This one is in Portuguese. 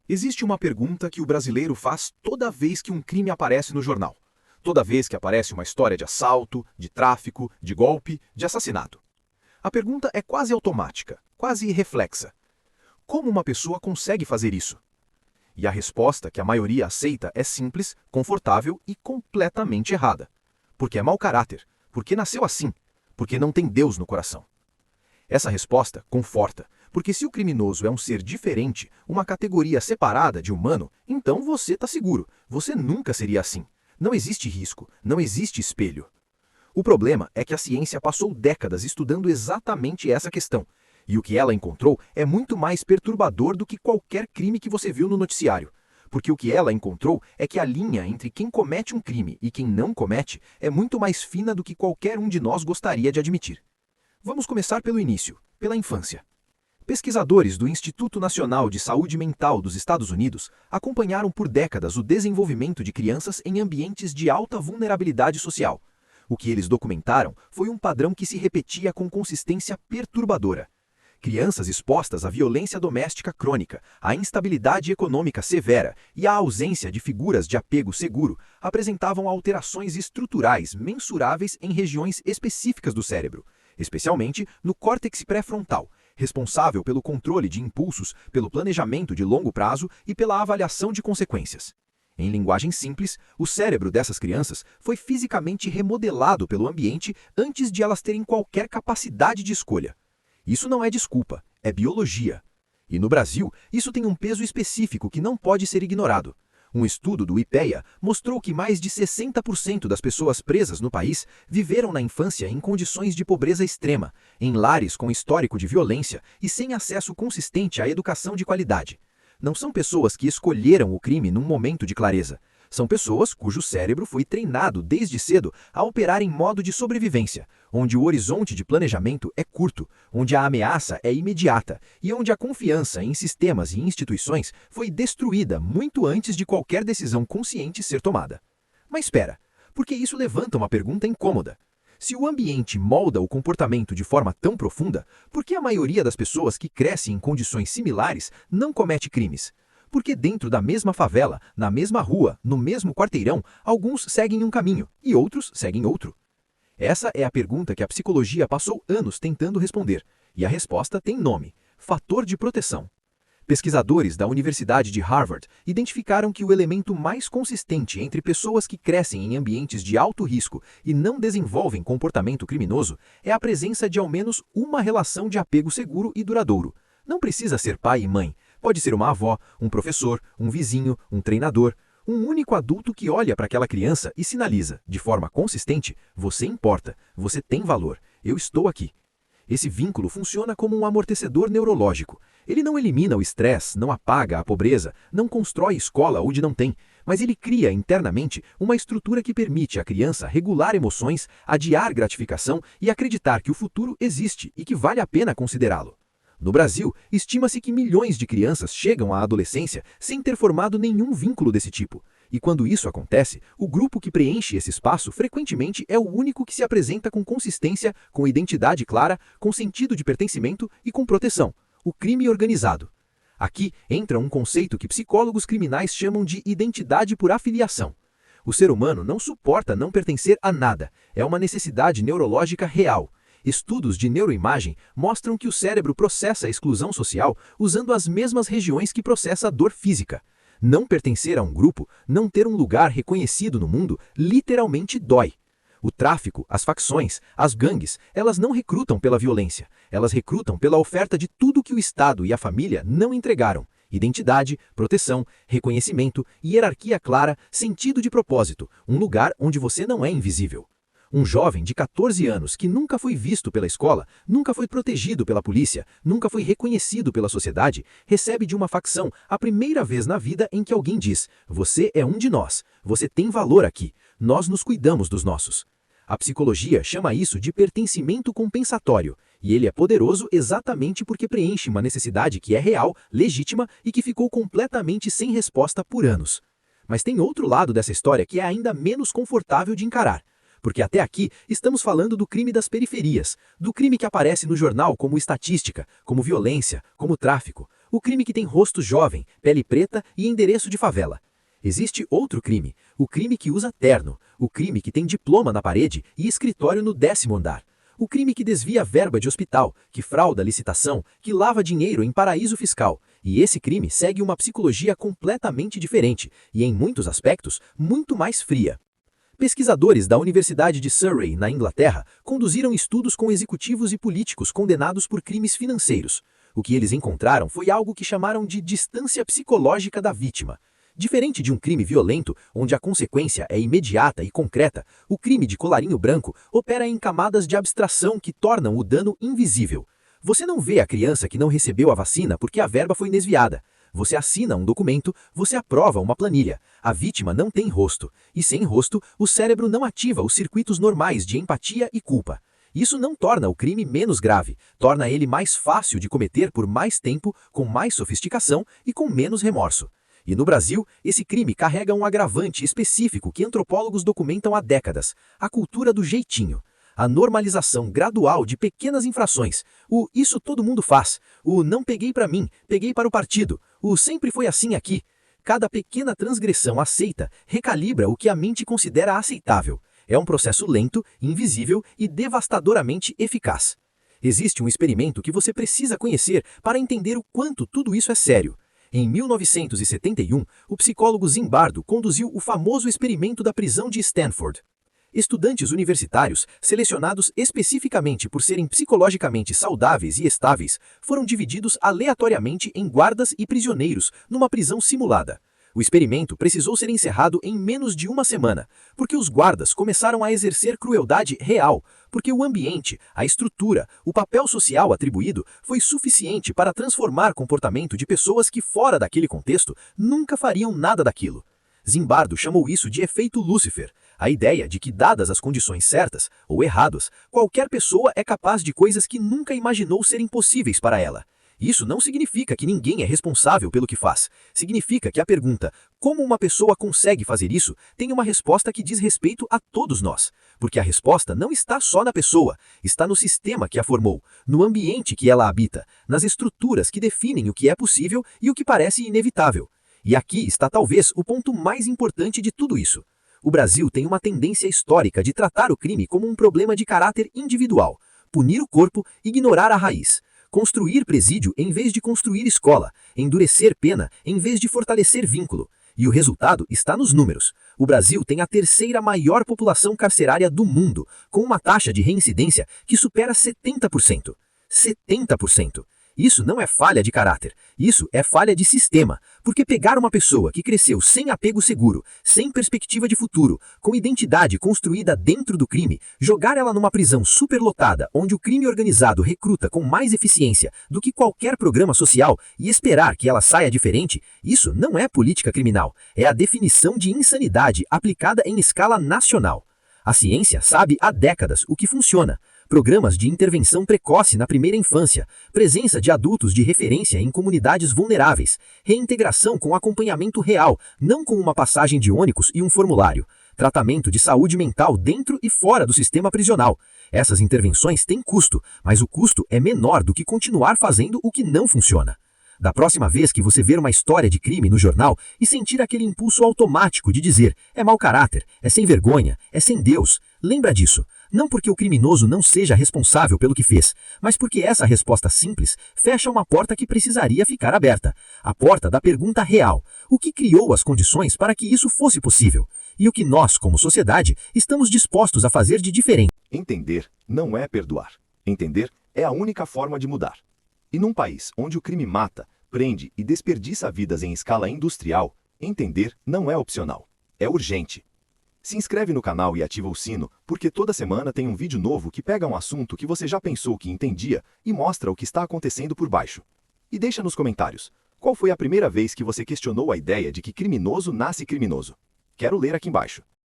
Existe uma pergunta que o brasileiro faz toda vez que um crime aparece no jornal. Toda vez que aparece uma história de assalto, de tráfico, de golpe, de assassinato. A pergunta é quase automática, quase reflexa. Como uma pessoa consegue fazer isso? E a resposta que a maioria aceita é simples, confortável e completamente errada. Porque é mau caráter, porque nasceu assim, porque não tem Deus no coração. Essa resposta conforta, porque se o criminoso é um ser diferente, uma categoria separada de humano, então você está seguro, você nunca seria assim. Não existe risco, não existe espelho. O problema é que a ciência passou décadas estudando exatamente essa questão, e o que ela encontrou é muito mais perturbador do que qualquer crime que você viu no noticiário. Porque o que ela encontrou é que a linha entre quem comete um crime e quem não comete é muito mais fina do que qualquer um de nós gostaria de admitir. Vamos começar pelo início, pela infância. Pesquisadores do Instituto Nacional de Saúde Mental dos Estados Unidos acompanharam por décadas o desenvolvimento de crianças em ambientes de alta vulnerabilidade social. O que eles documentaram foi um padrão que se repetia com consistência perturbadora. Crianças expostas à violência doméstica crônica, à instabilidade econômica severa e à ausência de figuras de apego seguro apresentavam alterações estruturais mensuráveis em regiões específicas do cérebro, especialmente no córtex pré-frontal, responsável pelo controle de impulsos, pelo planejamento de longo prazo e pela avaliação de consequências. Em linguagem simples, o cérebro dessas crianças foi fisicamente remodelado pelo ambiente antes de elas terem qualquer capacidade de escolha. Isso não é desculpa, é biologia. E no Brasil, isso tem um peso específico que não pode ser ignorado. Um estudo do IPEA mostrou que mais de 60% das pessoas presas no país viveram na infância em condições de pobreza extrema, em lares com histórico de violência e sem acesso consistente à educação de qualidade. Não são pessoas que escolheram o crime num momento de clareza. São pessoas cujo cérebro foi treinado desde cedo a operar em modo de sobrevivência, onde o horizonte de planejamento é curto, onde a ameaça é imediata e onde a confiança em sistemas e instituições foi destruída muito antes de qualquer decisão consciente ser tomada. Mas espera, porque isso levanta uma pergunta incômoda. Se o ambiente molda o comportamento de forma tão profunda, por que a maioria das pessoas que crescem em condições similares não comete crimes? Porque dentro da mesma favela, na mesma rua, no mesmo quarteirão, alguns seguem um caminho e outros seguem outro. Essa é a pergunta que a psicologia passou anos tentando responder, e a resposta tem nome: fator de proteção. Pesquisadores da Universidade de Harvard identificaram que o elemento mais consistente entre pessoas que crescem em ambientes de alto risco e não desenvolvem comportamento criminoso é a presença de ao menos uma relação de apego seguro e duradouro. Não precisa ser pai e mãe. Pode ser uma avó, um professor, um vizinho, um treinador, um único adulto que olha para aquela criança e sinaliza, de forma consistente: você importa, você tem valor, eu estou aqui. Esse vínculo funciona como um amortecedor neurológico. Ele não elimina o estresse, não apaga a pobreza, não constrói escola onde não tem, mas ele cria internamente uma estrutura que permite à criança regular emoções, adiar gratificação e acreditar que o futuro existe e que vale a pena considerá-lo. No Brasil, estima-se que milhões de crianças chegam à adolescência sem ter formado nenhum vínculo desse tipo. E quando isso acontece, o grupo que preenche esse espaço frequentemente é o único que se apresenta com consistência, com identidade clara, com sentido de pertencimento e com proteção: o crime organizado. Aqui entra um conceito que psicólogos criminais chamam de identidade por afiliação. O ser humano não suporta não pertencer a nada, é uma necessidade neurológica real. Estudos de neuroimagem mostram que o cérebro processa a exclusão social usando as mesmas regiões que processa a dor física. Não pertencer a um grupo, não ter um lugar reconhecido no mundo, literalmente dói. O tráfico, as facções, as gangues, elas não recrutam pela violência. Elas recrutam pela oferta de tudo que o Estado e a família não entregaram: identidade, proteção, reconhecimento, hierarquia clara, sentido de propósito, um lugar onde você não é invisível. Um jovem de 14 anos que nunca foi visto pela escola, nunca foi protegido pela polícia, nunca foi reconhecido pela sociedade, recebe de uma facção a primeira vez na vida em que alguém diz: você é um de nós, você tem valor aqui, nós nos cuidamos dos nossos. A psicologia chama isso de pertencimento compensatório, e ele é poderoso exatamente porque preenche uma necessidade que é real, legítima e que ficou completamente sem resposta por anos. Mas tem outro lado dessa história que é ainda menos confortável de encarar. Porque até aqui estamos falando do crime das periferias, do crime que aparece no jornal como estatística, como violência, como tráfico. o crime que tem rosto jovem, pele preta e endereço de favela. Existe outro crime, o crime que usa terno, o crime que tem diploma na parede e escritório no 10º andar. O crime que desvia verba de hospital, que frauda licitação, que lava dinheiro em paraíso fiscal. E esse crime segue uma psicologia completamente diferente e, em muitos aspectos, muito mais fria. Pesquisadores da Universidade de Surrey, na Inglaterra, conduziram estudos com executivos e políticos condenados por crimes financeiros. O que eles encontraram foi algo que chamaram de distância psicológica da vítima. Diferente de um crime violento, onde a consequência é imediata e concreta, o crime de colarinho branco opera em camadas de abstração que tornam o dano invisível. Você não vê a criança que não recebeu a vacina porque a verba foi desviada. Você assina um documento, você aprova uma planilha. A vítima não tem rosto. E sem rosto, o cérebro não ativa os circuitos normais de empatia e culpa. Isso não torna o crime menos grave, torna ele mais fácil de cometer por mais tempo, com mais sofisticação e com menos remorso. E no Brasil, esse crime carrega um agravante específico que antropólogos documentam há décadas: a cultura do jeitinho. A normalização gradual de pequenas infrações, o isso todo mundo faz, o não peguei para mim, peguei para o partido, o sempre foi assim aqui. Cada pequena transgressão aceita recalibra o que a mente considera aceitável. É um processo lento, invisível e devastadoramente eficaz. Existe um experimento que você precisa conhecer para entender o quanto tudo isso é sério. Em 1971, o psicólogo Zimbardo conduziu o famoso experimento da prisão de Stanford. Estudantes universitários, selecionados especificamente por serem psicologicamente saudáveis e estáveis, foram divididos aleatoriamente em guardas e prisioneiros numa prisão simulada. O experimento precisou ser encerrado em menos de uma semana, porque os guardas começaram a exercer crueldade real, porque o ambiente, a estrutura, o papel social atribuído foi suficiente para transformar comportamento de pessoas que, fora daquele contexto, nunca fariam nada daquilo. Zimbardo chamou isso de efeito Lúcifer, a ideia de que, dadas as condições certas ou erradas, qualquer pessoa é capaz de coisas que nunca imaginou serem possíveis para ela. Isso não significa que ninguém é responsável pelo que faz. Significa que a pergunta, como uma pessoa consegue fazer isso, tem uma resposta que diz respeito a todos nós. Porque a resposta não está só na pessoa, está no sistema que a formou, no ambiente que ela habita, nas estruturas que definem o que é possível e o que parece inevitável. E aqui está talvez o ponto mais importante de tudo isso. O Brasil tem uma tendência histórica de tratar o crime como um problema de caráter individual, punir o corpo, ignorar a raiz. Construir presídio em vez de construir escola, endurecer pena em vez de fortalecer vínculo. E o resultado está nos números. O Brasil tem a terceira maior população carcerária do mundo, com uma taxa de reincidência que supera 70%. 70%. Isso não é falha de caráter, isso é falha de sistema, porque pegar uma pessoa que cresceu sem apego seguro, sem perspectiva de futuro, com identidade construída dentro do crime, jogar ela numa prisão superlotada, onde o crime organizado recruta com mais eficiência do que qualquer programa social e esperar que ela saia diferente, isso não é política criminal, é a definição de insanidade aplicada em escala nacional. A ciência sabe há décadas o que funciona. Programas de intervenção precoce na primeira infância, presença de adultos de referência em comunidades vulneráveis, reintegração com acompanhamento real, não com uma passagem de ônibus e um formulário, tratamento de saúde mental dentro e fora do sistema prisional. Essas intervenções têm custo, mas o custo é menor do que continuar fazendo o que não funciona. Da próxima vez que você ver uma história de crime no jornal e sentir aquele impulso automático de dizer é mau caráter, é sem vergonha, é sem Deus, lembra disso. Não porque o criminoso não seja responsável pelo que fez, mas porque essa resposta simples fecha uma porta que precisaria ficar aberta. A porta da pergunta real. O que criou as condições para que isso fosse possível? E o que nós, como sociedade, estamos dispostos a fazer de diferente? Entender não é perdoar. Entender é a única forma de mudar. E num país onde o crime mata, prende e desperdiça vidas em escala industrial, entender não é opcional. É urgente. Se inscreve no canal e ativa o sino, porque toda semana tem um vídeo novo que pega um assunto que você já pensou que entendia e mostra o que está acontecendo por baixo. E deixa nos comentários, qual foi a primeira vez que você questionou a ideia de que criminoso nasce criminoso? Quero ler aqui embaixo.